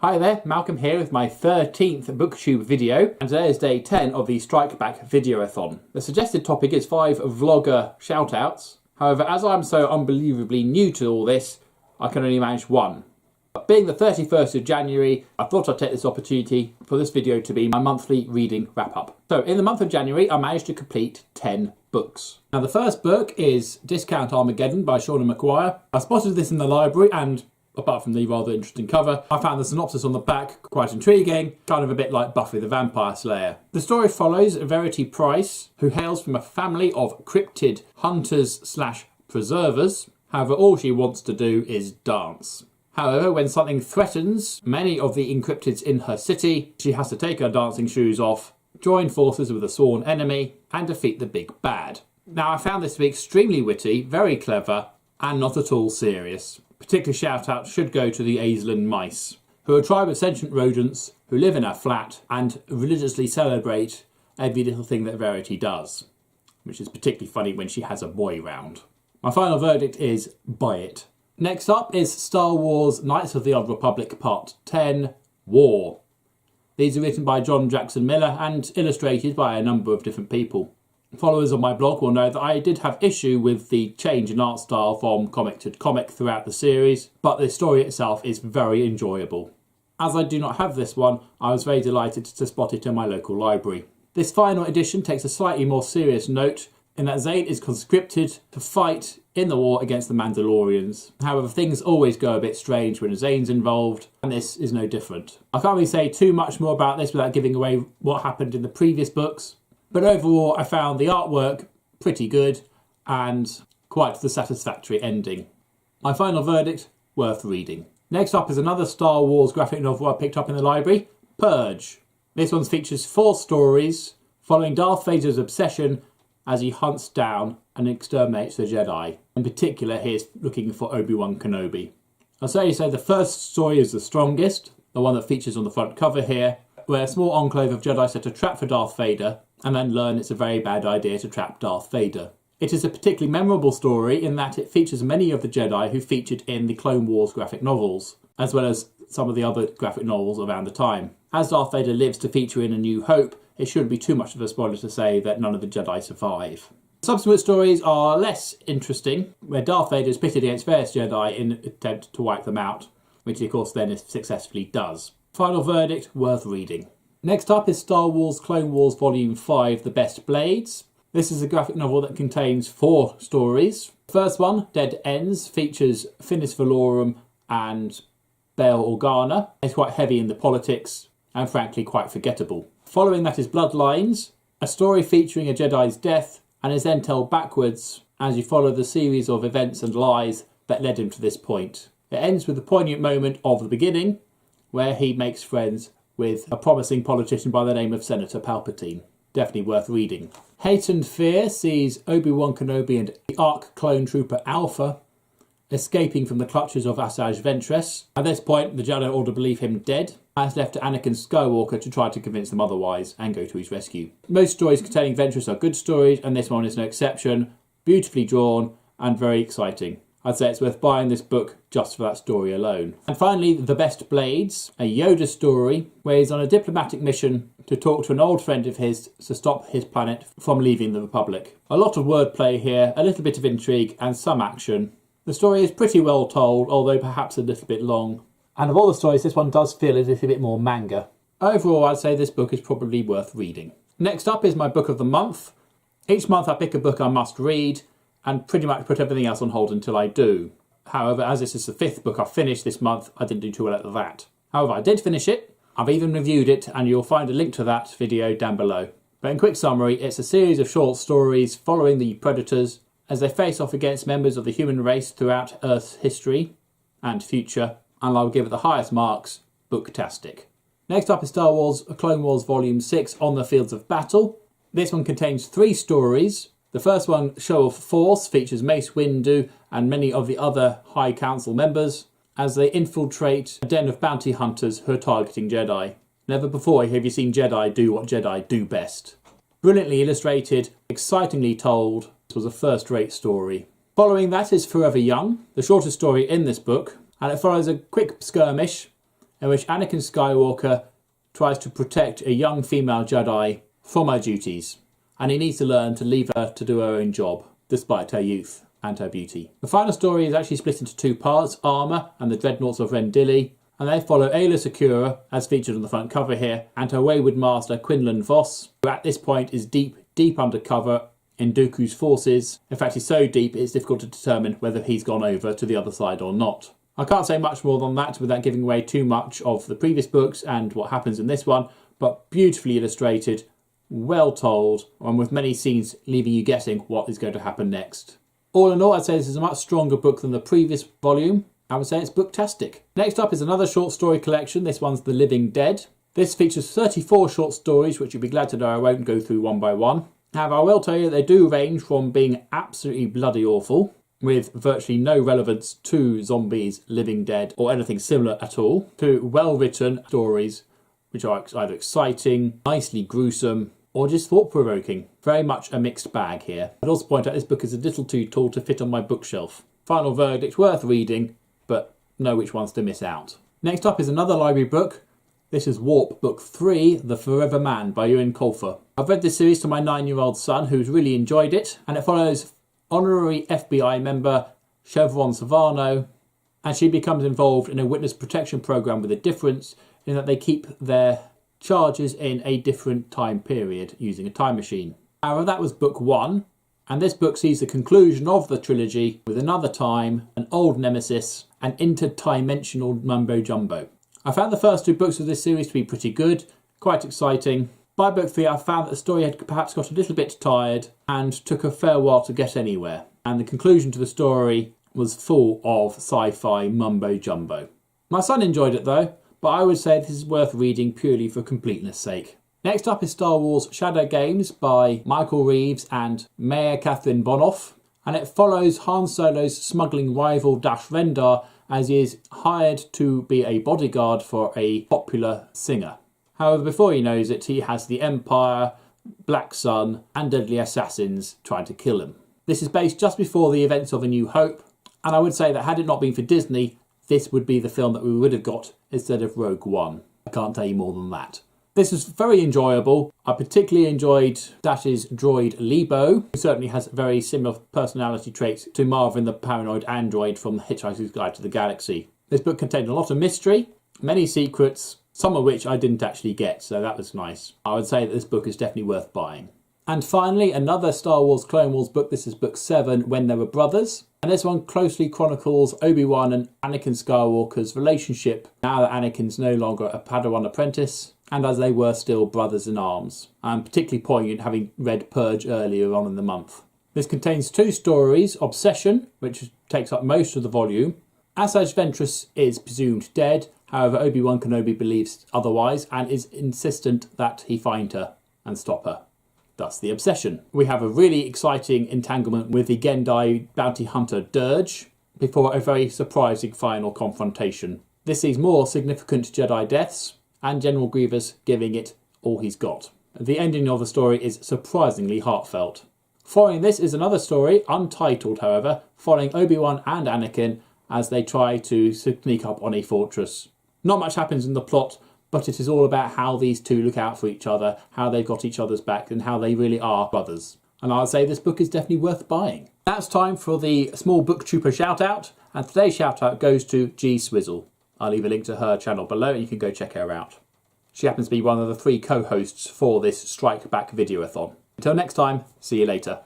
Hi there, Malcolm here with my 13th Booktube video, and today is day 10 of the Strike Back Videoathon. The suggested topic is 5 vlogger shoutouts. However, as I'm so unbelievably new to all this, I can only manage one. But being the 31st of January, I thought I'd take this opportunity for this video to be my monthly reading wrap-up. So in the month of January, I managed to complete 10 books. Now the first book is Discount Armageddon by Sean McGuire. I spotted this in the library and apart from the rather interesting cover, I found the synopsis on the back quite intriguing, kind of a bit like Buffy the Vampire Slayer. The story follows Verity Price, who hails from a family of cryptid hunters/preservers. However, all she wants to do is dance. However, when something threatens many of the encryptids in her city, she has to take her dancing shoes off, join forces with a sworn enemy, and defeat the big bad. Now, I found this to be extremely witty, very clever, and not at all serious. Particular shout out should go to the Aislan mice, who are a tribe of sentient rodents who live in a flat and religiously celebrate every little thing that Verity does, which is particularly funny when she has a boy round. My final verdict is buy it. Next up is Star Wars Knights of the Old Republic Part 10, War. These are written by John Jackson Miller and illustrated by a number of different people. Followers of my blog will know that I did have issue with the change in art style from comic to comic throughout the series, but the story itself is very enjoyable. As I do not have this one, I was very delighted to spot it in my local library. This final edition takes a slightly more serious note in that Zane is conscripted to fight in the war against the Mandalorians. However, things always go a bit strange when Zane's involved, and this is no different. I can't really say too much more about this without giving away what happened in the previous books. But overall, I found the artwork pretty good and quite the satisfactory ending. My final verdict, worth reading. Next up is another Star Wars graphic novel I picked up in the library, Purge. This one features 4 stories following Darth Vader's obsession as he hunts down and exterminates the Jedi. In particular, he is looking for Obi-Wan Kenobi. I'll say the first story is the strongest, the one that features on the front cover here, where a small enclave of Jedi set a trap for Darth Vader and then learn it's a very bad idea to trap Darth Vader. It is a particularly memorable story in that it features many of the Jedi who featured in the Clone Wars graphic novels, as well as some of the other graphic novels around the time. As Darth Vader lives to feature in A New Hope, it shouldn't be too much of a spoiler to say that none of the Jedi survive. Subsequent stories are less interesting, where Darth Vader is pitted against various Jedi in an attempt to wipe them out, which he of course then successfully does. Final verdict, worth reading. Next up is Star Wars Clone Wars Volume 5, The Best Blades. This is a graphic novel that contains 4 stories. The first one, Dead Ends, features Finis Valorum and Bail Organa. It's quite heavy in the politics and frankly quite forgettable. Following that is Bloodlines, a story featuring a Jedi's death and is then told backwards as you follow the series of events and lies that led him to this point. It ends with the poignant moment of the beginning, where he makes friends with a promising politician by the name of Senator Palpatine. Definitely worth reading. Hate and Fear sees Obi-Wan Kenobi and the ARC clone trooper Alpha escaping from the clutches of Asajj Ventress. At this point, the Jedi Order believe him dead, and it's left to Anakin Skywalker to try to convince them otherwise and go to his rescue. Most stories containing Ventress are good stories, and this one is no exception. Beautifully drawn and very exciting. I'd say it's worth buying this book just for that story alone. And finally, The Best Blades, a Yoda story where he's on a diplomatic mission to talk to an old friend of his to stop his planet from leaving the Republic. A lot of wordplay here, a little bit of intrigue and some action. The story is pretty well told, although perhaps a little bit long. And of all the stories, this one does feel a little bit more manga. Overall, I'd say this book is probably worth reading. Next up is my book of the month. Each month I pick a book I must read, and pretty much put everything else on hold until I do. However, as this is the 5th book I've finished this month, I didn't do too well at that. However, I did finish it, I've even reviewed it, and you'll find a link to that video down below. But in quick summary, it's a series of short stories following the Predators as they face off against members of the human race throughout Earth's history and future, and I'll give it the highest marks, booktastic. Next up is Star Wars Clone Wars Volume 6, On the Fields of Battle. This one contains 3 stories. The first one, Show of Force, features Mace Windu and many of the other High Council members as they infiltrate a den of bounty hunters who are targeting Jedi. Never before have you seen Jedi do what Jedi do best. Brilliantly illustrated, excitingly told, this was a first-rate story. Following that is Forever Young, the shortest story in this book, and it follows a quick skirmish in which Anakin Skywalker tries to protect a young female Jedi from her duties, and he needs to learn to leave her to do her own job, despite her youth and her beauty. The final story is actually split into two parts, Armour and the Dreadnoughts of Rendili, and they follow Aayla Secura, as featured on the front cover here, and her wayward master Quinlan Vos, who at this point is deep undercover in Dooku's forces. In fact, he's so deep it's difficult to determine whether he's gone over to the other side or not. I can't say much more than that without giving away too much of the previous books and what happens in this one, but beautifully illustrated, well told, and with many scenes leaving you guessing what is going to happen next. All in all, I'd say this is a much stronger book than the previous volume. I would say it's booktastic. Next up is another short story collection. This one's The Living Dead. This features 34 short stories, which you'll be glad to know I won't go through one by one. However, I will tell you they do range from being absolutely bloody awful, with virtually no relevance to zombies, living dead, or anything similar at all, to well-written stories which are either exciting, nicely gruesome, or just thought-provoking. Very much a mixed bag here. I'd also point out this book is a little too tall to fit on my bookshelf. Final verdict, worth reading, but know which ones to miss out. Next up is another library book. This is W.A.R.P Book 3, The Forever Man by Ewan Colfer. I've read this series to my 9-year-old son, who's really enjoyed it, and it follows honorary FBI member Chevron Savano, and she becomes involved in a witness protection program with a difference in that they keep their charges in a different time period using a time machine. However, that was book 1, and this book sees the conclusion of the trilogy with another time, an old nemesis, and interdimensional mumbo jumbo. I found the first 2 books of this series to be pretty good, quite exciting. By book 3 I found that the story had perhaps got a little bit tired and took a fair while to get anywhere, and the conclusion to the story was full of sci-fi mumbo jumbo. My son enjoyed it though, but I would say this is worth reading purely for completeness sake. Next up is Star Wars Shadow Games by Michael Reeves and Maya Catherine Bonoff, and it follows Han Solo's smuggling rival Dash Rendar as he is hired to be a bodyguard for a popular singer. However, before he knows it, he has the Empire, Black Sun and deadly assassins trying to kill him. This is based just before the events of A New Hope, and I would say that had it not been for Disney, this would be the film that we would have got instead of Rogue One. I can't tell you more than that. This was very enjoyable. I particularly enjoyed Dash's droid Lebo, who certainly has very similar personality traits to Marvin the paranoid android from Hitchhiker's Guide to the Galaxy. This book contained a lot of mystery, many secrets, some of which I didn't actually get, so that was nice. I would say that this book is definitely worth buying. And finally, another Star Wars Clone Wars book. This is book 7, When They Were Brothers. And this one closely chronicles Obi-Wan and Anakin Skywalker's relationship now that Anakin's no longer a Padawan apprentice, and as they were still brothers in arms. And particularly poignant having read Purge earlier on in the month. This contains 2 stories, Obsession, which takes up most of the volume. Asajj Ventress is presumed dead, however Obi-Wan Kenobi believes otherwise and is insistent that he find her and stop her. Thus the Obsession. We have a really exciting entanglement with the Gendai bounty hunter Dirge before a very surprising final confrontation. This sees more significant Jedi deaths and General Grievous giving it all he's got. The ending of the story is surprisingly heartfelt. Following this is another story, untitled however, following Obi-Wan and Anakin as they try to sneak up on a fortress. Not much happens in the plot, but it is all about how these two look out for each other, how they've got each other's back, and how they really are brothers. And I'll say this book is definitely worth buying. That's time for the small Booktuber shout-out, and today's shout-out goes to G-Swizzle. I'll leave a link to her channel below and you can go check her out. She happens to be one of the 3 co-hosts for this Strike Back Videoathon. Until next time, see you later.